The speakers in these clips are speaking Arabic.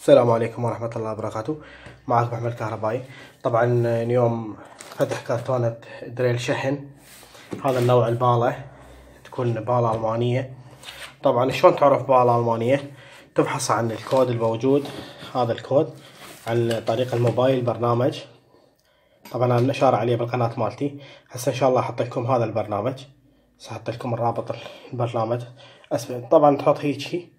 السلام عليكم ورحمة الله وبركاته. معكم محمد الكهربائي. طبعا اليوم فتح كرتونة دريل شحن. هذا النوع البالة تكون بالة ألمانية. طبعا شلون تعرف بالة ألمانية؟ تبحث عن الكود الموجود، هذا الكود عن طريق الموبايل برنامج. طبعا انا اشار عليه بالقناة مالتي. هسه ان شاء الله احط لكم هذا البرنامج، ساحط لكم الرابط البرنامج. طبعا تحط هيجي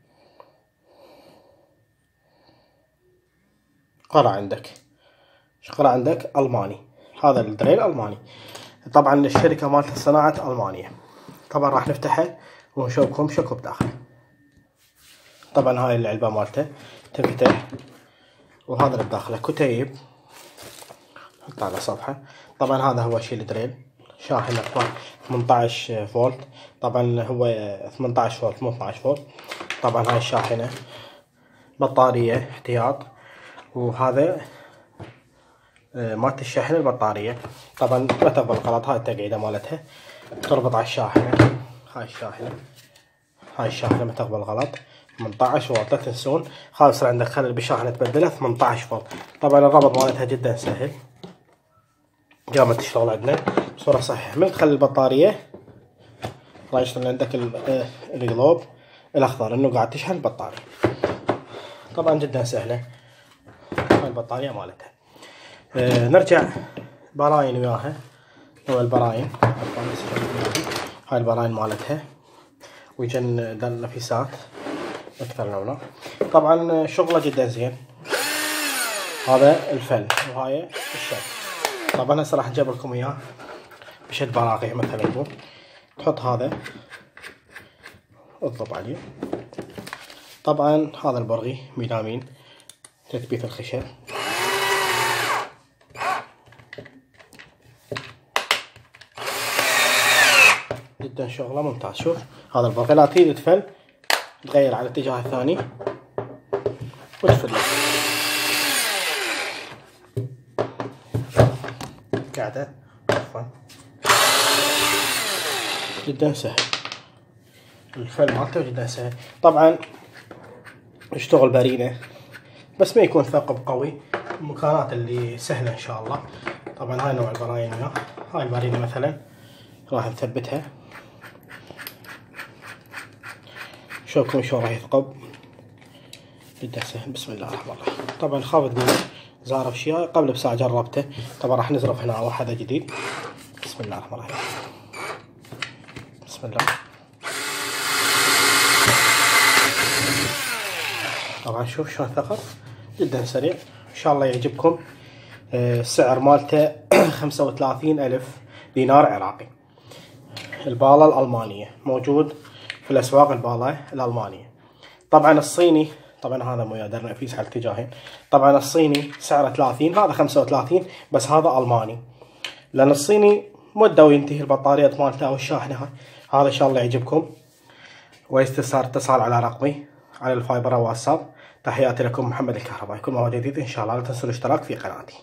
قرأ عندك ألماني. هذا الدريل ألماني. طبعا الشركة مالته صناعة ألمانيا. طبعا راح نفتحه ونشوفكم شكو بداخله. طبعا هاي العلبة مالته تنفتح، وهذا اللي بداخله كتيب نحط على صفحة. طبعا هذا هو شيل دريل شاحن 18 فولت. طبعا هو 18 فولت مو 12 فولت. طبعا هاي الشاحنة بطارية احتياط، وهذا مالت الشحن البطارية. طبعا ما تقبل غلط، هاي التقعيدة مالتها تربط على الشاحنة. هاي الشاحنة ما تقبل غلط 18 فولت. لا تنسون خلاص يصير عندك خلل بالشاحنة تبدلها 18 فولت. طبعا الربط مالتها جدا سهل، قامت تشتغل عندنا بصورة صحيحة. من تخلي البطارية راح يشتغل عندك القلوب الأخضر انه قاعد تشحن البطارية. طبعا جدا سهلة هاي البطارية مالتها. نرجع براين وياها. نوع البراين هاي البراين مالتها، ويجن نفيسات اكثر لونه. طبعا شغله جدا زين. هذا الفل وهاي الشد. طبعا هسه راح نجيب لكم اياه بشد براغي مثلا. تحط هذا اضرب عليه. طبعا هذا البرغي ميلامين تثبيت الخشب. جدا شغله ممتاز. شوف هذا البرغي لا تريد تفل تغير على الاتجاه الثاني وتفل قاعدة. جدا سهل الفل مالته جدا سهل. طبعا يشتغل بارينة بس ما يكون ثقب قوي، المكانات اللي سهلة ان شاء الله. طبعا هاي نوع البراين. هاي البارينة مثلا راح نثبتها، شوفكم شلون راح يثقب جدا سهل. بسم الله الرحمن الرحيم. طبعا خاف تقول زارف شيء، قبل بساعة جربته. طبعا راح نزرف هنا واحد جديد. بسم الله الرحمن الرحيم. بسم الله. طبعا شوف شلون ثقب جدا سريع. ان شاء الله يعجبكم. السعر مالته 35,000 دينار عراقي. البالة الألمانية موجود في الأسواق، البالة الألمانية. طبعا الصيني، طبعا هذا مو يقدر نفيس على الاتجاهين. طبعا الصيني سعره 30، هذا 35، بس هذا ألماني. لأن الصيني مدة وينتهي البطارية مالته أو الشاحنة. هذا إن شاء الله يعجبكم. واستفسار اتصال على رقمي على الفايبر أو واتساب. تحياتي لكم محمد الكهربائي. كل ما هو جديد إن شاء الله لا تنسوا الاشتراك في قناتي.